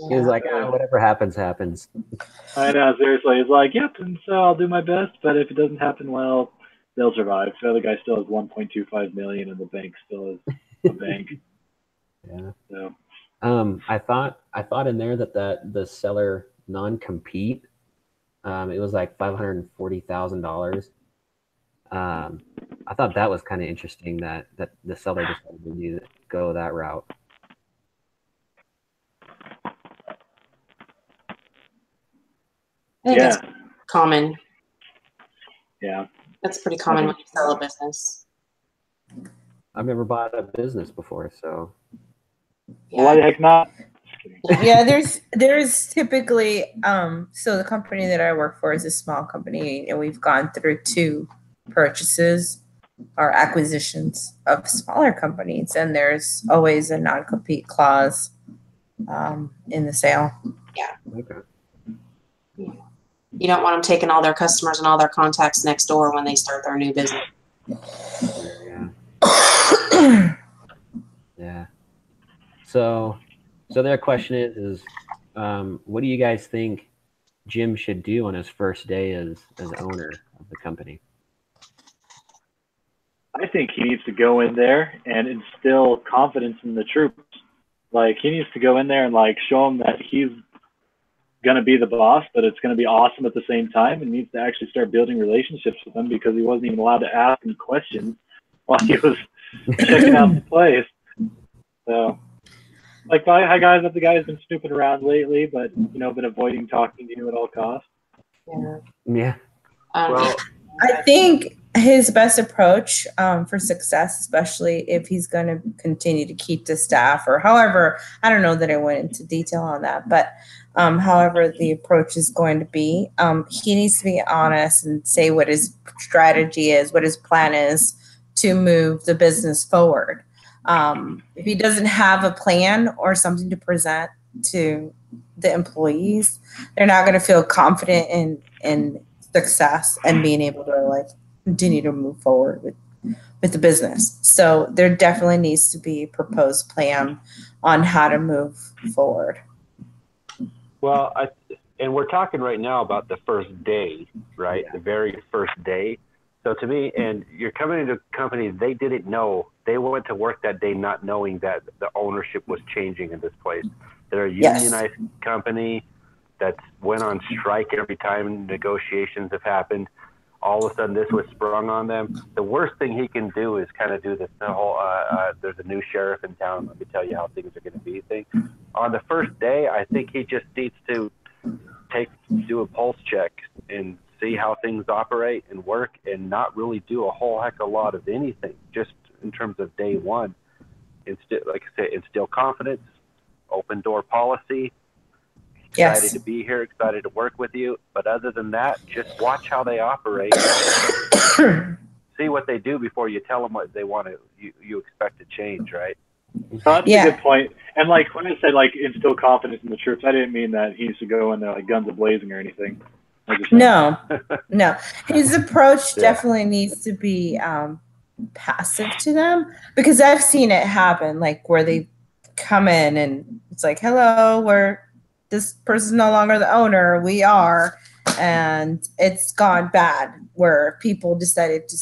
Speaker 1: He's like, oh, whatever happens, happens.
Speaker 2: I know, seriously. He's like, yep, and so I'll do my best, but if it doesn't happen, well, they'll survive. So the other guy still has $1.25 million, and the bank still is a bank.
Speaker 1: Yeah.
Speaker 2: So.
Speaker 1: I thought in there that the seller non-compete, it was like $540,000. I thought that was kind of interesting that the seller decided to go that route.
Speaker 4: I think that's common.
Speaker 2: Yeah.
Speaker 4: That's pretty common when you sell a business.
Speaker 1: I've never bought a business before, so.
Speaker 2: Yeah. Why the heck not?
Speaker 3: Yeah, there's typically so the company that I work for is a small company, and we've gone through 2 purchases or acquisitions of smaller companies, and there's always a non-compete clause in the sale.
Speaker 4: Yeah.
Speaker 1: Okay.
Speaker 4: Yeah. You don't want them taking all their customers and all their contacts next door when they start their new business.
Speaker 1: Yeah. Yeah. So their question is what do you guys think Jim should do on his first day as owner of the company?
Speaker 2: I think he needs to go in there and instill confidence in the troops. Like, he needs to go in there and show them that he's going to be the boss, but it's going to be awesome at the same time, and needs to actually start building relationships with them, because he wasn't even allowed to ask any questions while he was checking out the place. So, hi guys, the guy's been snooping around lately, but been avoiding talking to you at all costs.
Speaker 1: Yeah.
Speaker 5: Well,
Speaker 3: I think his best approach for success, especially if he's going to continue to keep the staff, or however, I don't know that I went into detail on that, but however the approach is going to be, he needs to be honest and say what his strategy is, what his plan is to move the business forward. If he doesn't have a plan or something to present to the employees, they're not going to feel confident in success and being able to continue to move forward with the business. So there definitely needs to be a proposed plan on how to move forward.
Speaker 5: Well, and we're talking right now about the first day, right? Yeah. The very first day. So to me, and you're coming into a company, they didn't know. They went to work that day not knowing that the ownership was changing in this place. They're a unionized company that went on strike every time negotiations have happened. All of a sudden, this was sprung on them. The worst thing he can do is kind of do this whole, there's a new sheriff in town, let me tell you how things are going to be thing. On the first day, I think he just needs to do a pulse check and see how things operate and work, and not really do a whole heck of a lot of anything, just in terms of day one. Like I say, instill confidence, open door policy, excited to be here, excited to work with you. But other than that, just watch how they operate. See what they do before you tell them what they want to, you expect to change, right?
Speaker 2: That's a good point. And when I said instill confidence in the troops, I didn't mean that he needs to go in there guns a-blazing or anything.
Speaker 3: No. His approach definitely needs to be passive to them, because I've seen it happen, where they come in and it's hello, we're this person's no longer the owner, we are, and it's gone bad where people decided to,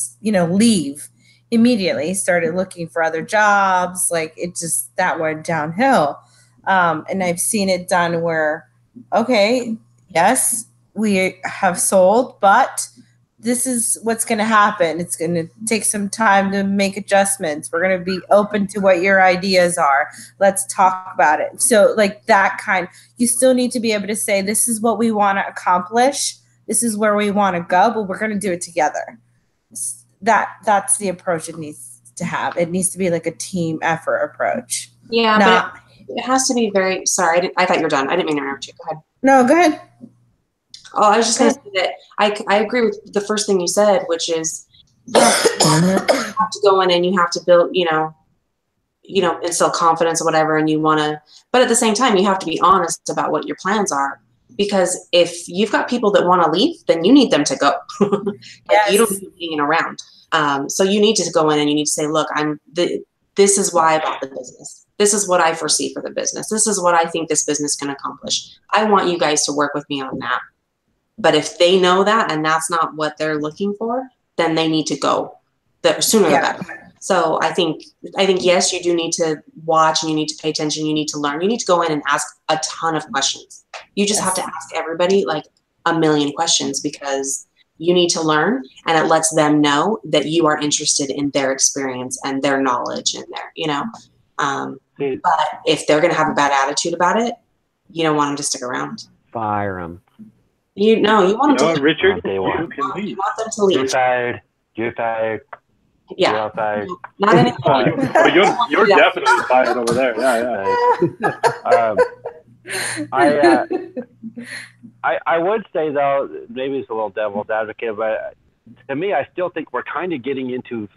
Speaker 3: leave immediately, started looking for other jobs. Like it just, that went downhill. And I've seen it done where, okay, yes, we have sold, but this is what's going to happen. It's going to take some time to make adjustments. We're going to be open to what your ideas are. Let's talk about it. So like that kind, you still need to be able to say, this is what we want to accomplish. This is where we want to go, but we're going to do it together. That's the approach it needs to have. It needs to be like a team effort approach.
Speaker 4: Yeah, but it has to be very, sorry, I thought you were done. I didn't mean to interrupt you. Go ahead.
Speaker 3: No, go ahead.
Speaker 4: Oh, I was just going to say that I agree with the first thing you said, which is, yes, you have to go in and you have to build, instill confidence or whatever, and you want to, but at the same time, you have to be honest about what your plans are. Because if you've got people that want to leave, then you need them to go.
Speaker 3: Yes.
Speaker 4: You don't need to be hanging around. So you need to go in and you need to say, look, this is why I bought the business. This is what I foresee for the business. This is what I think this business can accomplish. I want you guys to work with me on that. But if they know that and that's not what they're looking for, then they need to go. The sooner the better. So I think yes, you do need to watch and you need to pay attention. You need to learn. You need to go in and ask a ton of questions. You just have to ask everybody like a million questions because you need to learn, and it lets them know that you are interested in their experience and their knowledge and their, but if they're going to have a bad attitude about it, you don't want them to stick around.
Speaker 1: Fire them.
Speaker 4: You want them to
Speaker 2: Richard,
Speaker 4: you
Speaker 2: can leave.
Speaker 4: want them to leave.
Speaker 5: You're fired.
Speaker 4: Yeah.
Speaker 5: You're fired.
Speaker 4: Not anymore.
Speaker 2: You're definitely fired over there. Yeah.
Speaker 5: I would say though, maybe it's a little devil's advocate, but to me, I still think we're kind of getting into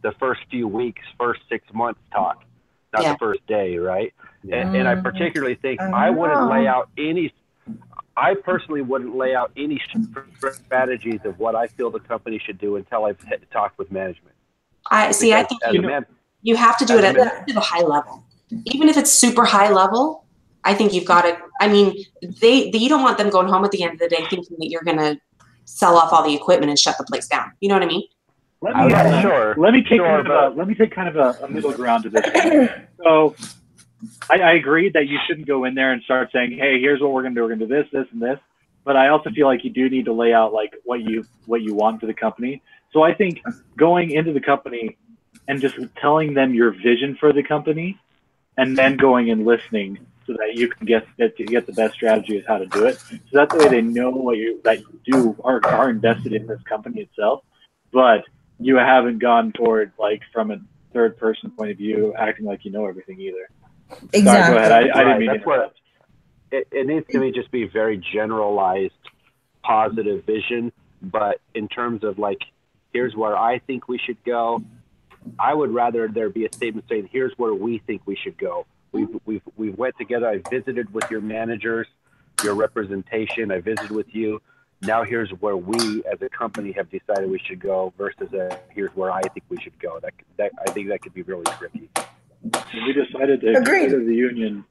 Speaker 5: the first few weeks, first 6 months talk, not the first day, right? And I particularly think I personally wouldn't lay out any strategies of what I feel the company should do until I've talked with management.
Speaker 4: I think you have to do it at a high level. Even if it's super high level, I think you've got to, you don't want them going home at the end of the day thinking that you're going to sell off all the equipment and shut the place down. You know what I mean?
Speaker 2: Let me take kind of a middle ground to this. So I agree that you shouldn't go in there and start saying, hey, here's what we're going to do. We're going to do this, this, and this. But I also feel like you do need to lay out like what you want for the company. So I think going into the company and just telling them your vision for the company and then going and listening so that you can get the best strategy of how to do it. So that way they know that you are invested in this company itself, but you haven't gone toward like from a third person point of view, acting like you know everything either.
Speaker 3: Exactly.
Speaker 2: Sorry, go ahead. I didn't mean to interrupt.
Speaker 5: It needs to just be very generalized, positive vision. But in terms of like, here's where I think we should go, I would rather there be a statement saying, here's where we think we should go. We went together. I visited with your managers, your representation. I visited with you. Now here's where we as a company have decided we should go versus here's where I think we should go. I think that could be really tricky.
Speaker 2: We decided to consider the union.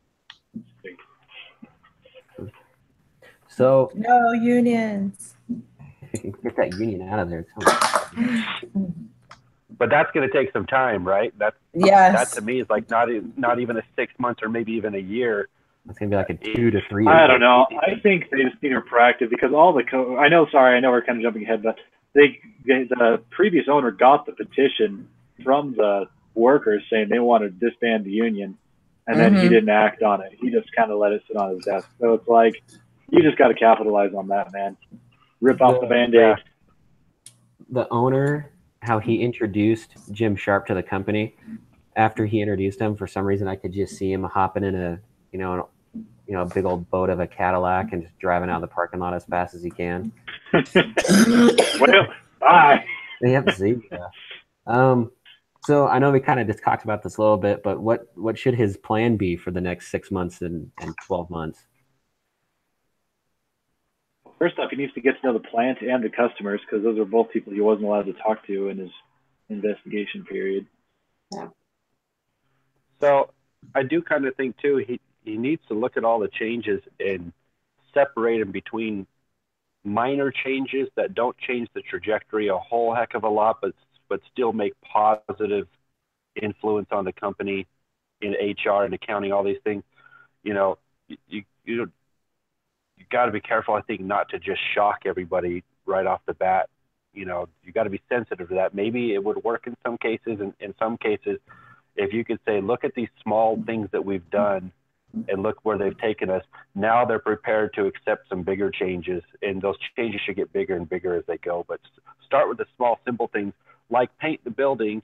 Speaker 1: So
Speaker 3: no unions.
Speaker 1: Get that union out of there.
Speaker 5: But that's going to take some time, right? That to me is like not even a 6 months or maybe even a year.
Speaker 1: It's going to be like a 2 to 3 years.
Speaker 2: I don't know. I think they just need to proactive because all the I know we're kind of jumping ahead, but the previous owner got the petition from the workers saying they wanted to disband the union, and then he didn't act on it. He just kind of let it sit on his desk. So it's like you just got to capitalize on that, man. Rip off the Band-Aid.
Speaker 1: The owner, how he introduced Jim Sharp to the company, after he introduced him, for some reason I could just see him hopping in a big old boat of a Cadillac and just driving out of the parking lot as fast as he can.
Speaker 2: Well, bye.
Speaker 1: Yep, see. So I know we kind of just talked about this a little bit, but what should his plan be for the next 6 months and 12 months?
Speaker 2: First off, he needs to get to know the plant and the customers because those are both people he wasn't allowed to talk to in his investigation period.
Speaker 4: Yeah.
Speaker 5: So I do kind of think too, he needs to look at all the changes and separate them between minor changes that don't change the trajectory a whole heck of a lot, but still make positive influence on the company in HR and accounting, all these things. You know, you got to be careful, I think, not to just shock everybody right off the bat. You know, you got to be sensitive to that. Maybe it would work in some cases, and in some cases, if you could say, look at these small things that we've done and look where they've taken us. Now they're prepared to accept some bigger changes, and those changes should get bigger and bigger as they go. But start with the small, simple things like paint the buildings,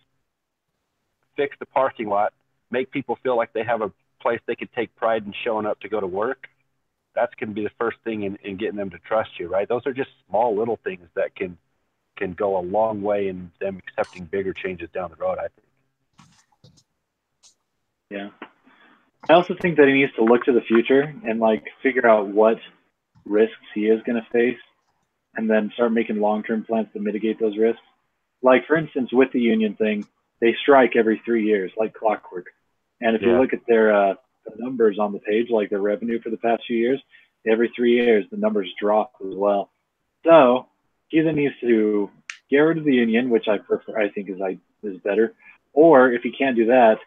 Speaker 5: fix the parking lot, make people feel like they have a place they can take pride in showing up to go to work. That's going to be the first thing in getting them to trust you, right? Those are just small little things that can go a long way in them accepting bigger changes down the road, I think.
Speaker 2: Yeah. I also think that he needs to look to the future and like figure out what risks he is going to face and then start making long-term plans to mitigate those risks. Like, for instance, with the union thing, they strike every 3 years, like clockwork. And if you look at their the numbers on the page, like their revenue for the past few years, every 3 years, the numbers drop as well. So he either needs to get rid of the union, which I think is better, or if he can't do that,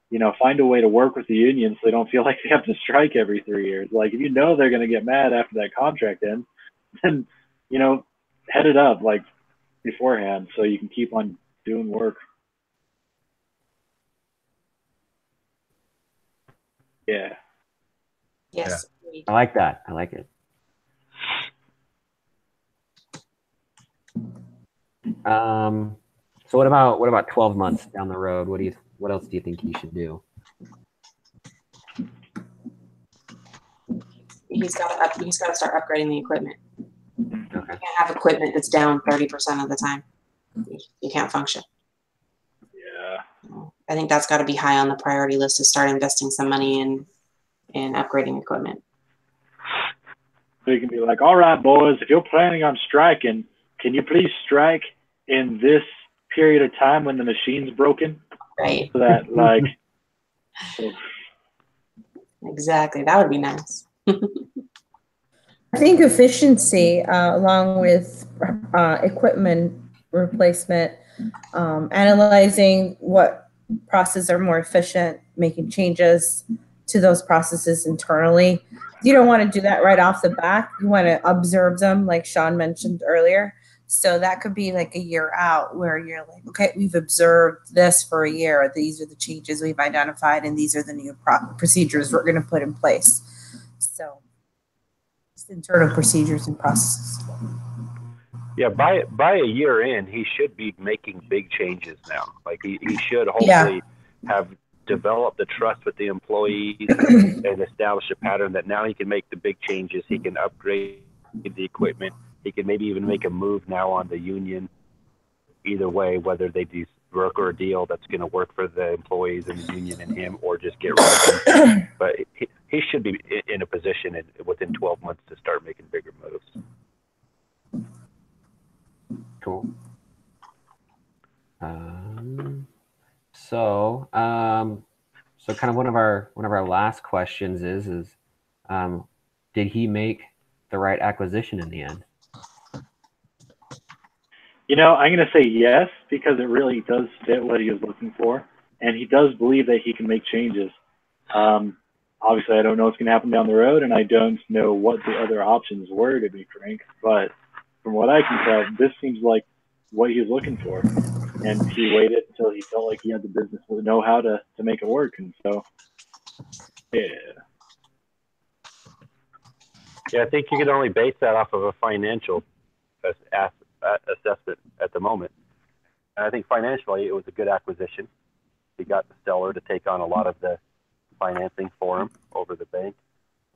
Speaker 2: you know, find a way to work with the union so they don't feel like they have to strike every 3 years. Like, if you know they're going to get mad after that contract ends, then, you know, head it up like beforehand so you can keep on doing work. Yeah.
Speaker 4: Yes.
Speaker 1: I like that. I like it. So what about 12 months down the road? What else do you think he should do?
Speaker 4: He's got to start upgrading the equipment.
Speaker 1: Okay.
Speaker 4: You can't have equipment that's down 30% of the time. You can't function.
Speaker 2: Yeah.
Speaker 4: I think that's got to be high on the priority list to start investing some money in upgrading equipment.
Speaker 2: So you can be like, all right, boys, if you're planning on striking, can you please strike in this period of time when the machine's broken?
Speaker 4: Right.
Speaker 2: So that, like,
Speaker 4: exactly. That would be nice.
Speaker 3: I think efficiency, along with equipment replacement, analyzing what processes are more efficient, making changes to those processes internally. You don't want to do that right off the bat. You want to observe them, like Sean mentioned earlier. So that could be like a year out where you're like, okay, we've observed this for a year. These are the changes we've identified, and these are the new procedures we're going to put in place. So it's internal procedures and processes.
Speaker 5: Yeah, by a year in, he should be making big changes now. Like he should hopefully have developed the trust with the employees and establish a pattern that now he can make the big changes. He can upgrade the equipment. He can maybe even make a move now on the union. Either way, whether they do broker a deal that's going to work for the employees and the union and him, or just get rid of him. But he should be in a position within 12 months to start making bigger moves.
Speaker 1: Cool. So kind of one of our last questions is did he make the right acquisition in the end?
Speaker 2: You know, I'm going to say yes, because it really does fit what he was looking for. And he does believe that he can make changes. Obviously, I don't know what's going to happen down the road, and I don't know what the other options were, to be frank. But from what I can tell, this seems like what he was looking for. And he waited until he felt like he had the business know-how to make it work. And so, yeah.
Speaker 5: Yeah, I think you can only base that off of a financial assessment at the moment. And I think financially it was a good acquisition. He got the seller to take on a lot of the financing for him over the bank.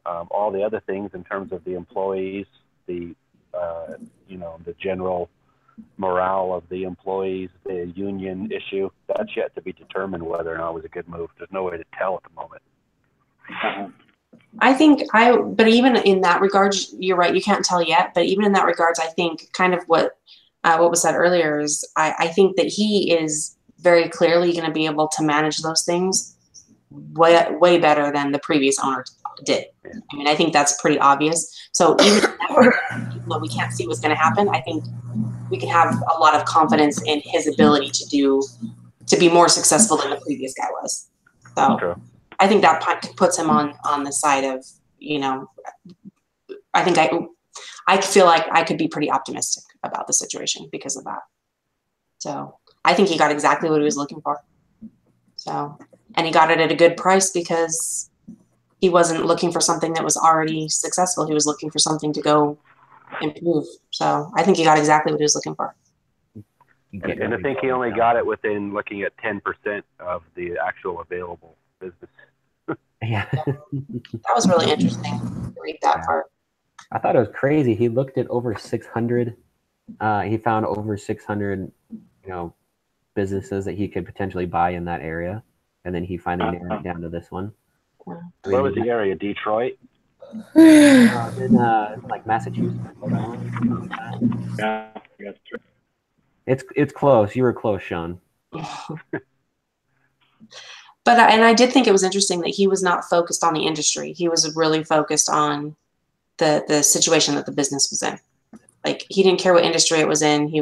Speaker 5: All the other things in terms of the employees, the general morale of the employees, the union issue, that's yet to be determined whether or not it was a good move. There's no way to tell at the moment.
Speaker 4: But even in that regards, you're right, you can't tell yet, but even in that regards, I think kind of what was said earlier is I think that he is very clearly going to be able to manage those things way better than the previous owner did. I mean, I think that's pretty obvious. So even though we can't see what's going to happen, I think we can have a lot of confidence in his ability to be more successful than the previous guy was. So
Speaker 5: True.
Speaker 4: I think that puts him on the side of, I think I feel like I could be pretty optimistic about the situation because of that. So I think he got exactly what he was looking for. So, and he got it at a good price because he wasn't looking for something that was already successful. He was looking for something to go improve. So I think he got exactly what he was looking for.
Speaker 5: And I think he only got it within looking at 10% of the actual available business.
Speaker 1: Yeah.
Speaker 4: That was really interesting to read that part.
Speaker 1: I thought it was crazy. He looked at over 600. He found over 600, businesses that he could potentially buy in that area, and then he finally narrowed it down to this one.
Speaker 5: Where was the area? Detroit?
Speaker 1: In like Massachusetts.
Speaker 2: Yeah, that's true.
Speaker 1: It's close. You were close, Sean.
Speaker 4: But I did think it was interesting that he was not focused on the industry. He was really focused on the situation that the business was in. Like, he didn't care what industry it was in.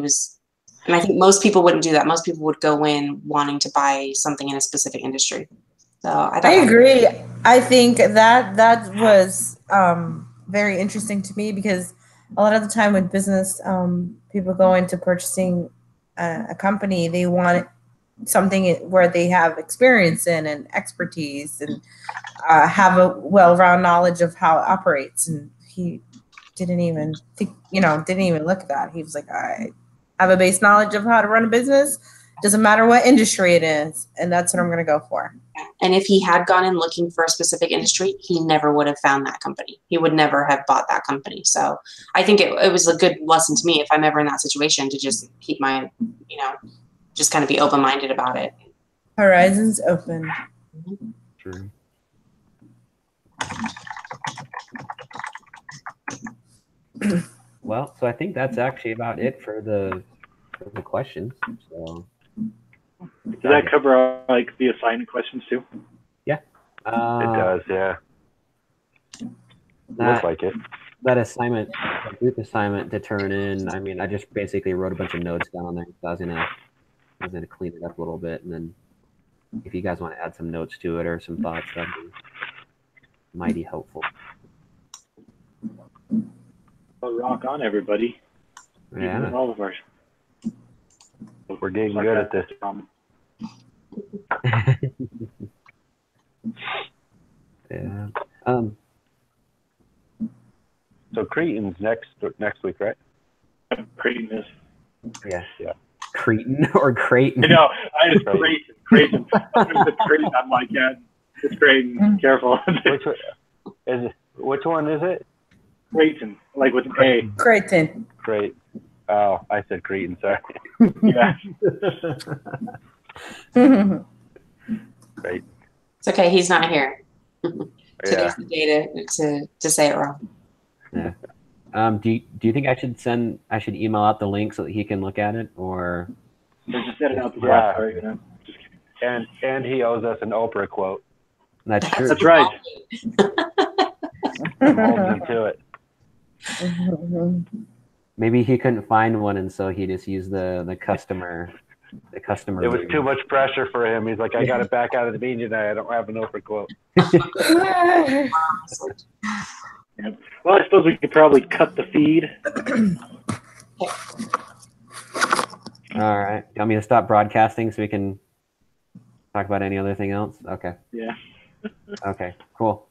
Speaker 4: And I think most people wouldn't do that. Most people would go in wanting to buy something in a specific industry. So I
Speaker 3: agree. I think that was very interesting to me, because a lot of the time with business, people go into purchasing a company, they want something where they have experience in and expertise and have a well-rounded knowledge of how it operates. And he didn't even think, didn't even look at that. He was like, I have a base knowledge of how to run a business. Doesn't matter what industry it is. And that's what I'm going to go for.
Speaker 4: And if he had gone in looking for a specific industry, he never would have found that company. He would never have bought that company. So I think it was a good lesson to me, if I'm ever in that situation, to just keep my, just kind of be open-minded about it.
Speaker 3: Horizons open.
Speaker 1: True. Well, so I think that's actually about it for the questions. So
Speaker 2: does that cover like the assignment questions too?
Speaker 1: Yeah,
Speaker 5: it does. Yeah, looks like it.
Speaker 1: That assignment, that group assignment to turn in. I mean, I just basically wrote a bunch of notes down there. So I was gonna clean it up a little bit, and then if you guys want to add some notes to it or some thoughts, that'd be mighty helpful.
Speaker 2: Well, rock on, everybody.
Speaker 1: Yeah.
Speaker 2: Even all of ours.
Speaker 5: We're getting good at this.
Speaker 1: Yeah.
Speaker 5: So Cretan's next week, right?
Speaker 2: Cretan is.
Speaker 1: Yeah. Cretan or Creighton?
Speaker 2: No, I just Creighton. Creighton. I'm like, yeah, it's Creighton. Careful.
Speaker 5: Which one is it?
Speaker 2: Creighton, like with an A.
Speaker 3: Creighton.
Speaker 5: Great. Oh, I said Cretan. Sorry.
Speaker 2: Yeah.
Speaker 5: Great.
Speaker 4: It's okay. He's not here.
Speaker 5: Yeah.
Speaker 4: Today's the day to say it wrong.
Speaker 1: Yeah. Do you think I should email out the link so that he can look at it, or
Speaker 2: just set it out the
Speaker 5: Yeah.
Speaker 2: Sorry, Just kidding.
Speaker 5: And he owes us an Oprah quote.
Speaker 1: that's true?
Speaker 2: That's right.
Speaker 5: I'm holding him to it.
Speaker 1: Maybe he couldn't find one, and so he just used the customer. The customer.
Speaker 5: It was too much pressure for him. He's like, I got to back out of the meeting tonight. I don't have an Oprah quote.
Speaker 2: Yep. Well, I suppose we could probably cut the feed.
Speaker 1: All right. You want me to stop broadcasting so we can talk about any other thing else? Okay.
Speaker 2: Yeah.
Speaker 1: Okay. Cool.